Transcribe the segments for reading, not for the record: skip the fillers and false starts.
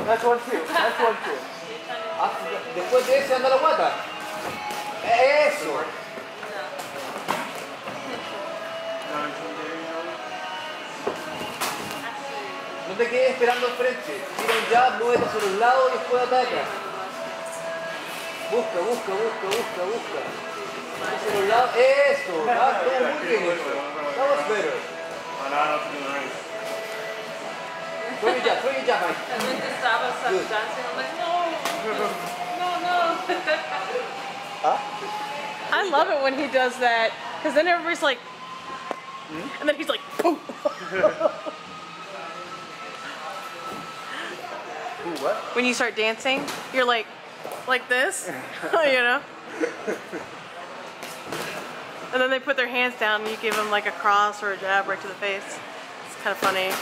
That's one too. That's one too. Después de ese anda la guata. Eso. No te quedes esperando al frente. Tira un jab, muévete hacia los lados y después ataca. Busca. Hacia los lados. Eso. Ah, todo muy bien eso. That was better. Throw your jab, Mike. And then Gustavo starts dancing. I'm like, no. Huh? I love it when he does that, because then everybody's like, and then he's like, boom. Ooh, what? When you start dancing, you're like this, you know? And then they put their hands down and you give them like a cross or a jab right to the face. It's kind of funny.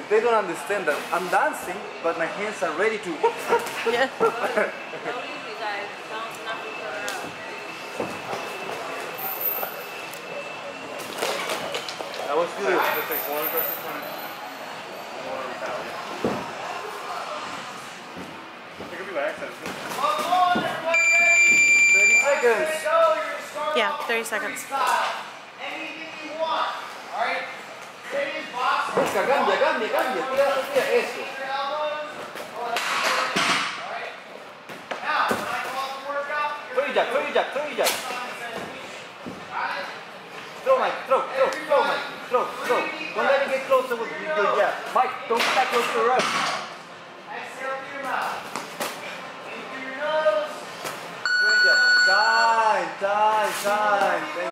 They don't understand that I'm dancing, but my hands are ready to. Yeah. Go easy, guys. Don't knock each other out. That was good. Just take one aggressive punch and one retaliate. It could be by accident. 30 seconds. Yeah, 30 seconds. Anything you want. Alright? Finish boxing. Busca, cambia. Tira, eso. Your elbows. Alright? Now, when I call the workout, Throw your jab. Throw, Mike. Don't let it get closer with your jab. Mike, don't get that close to the run. exhale through your mouth. In through your nose. Throw your jab. Time.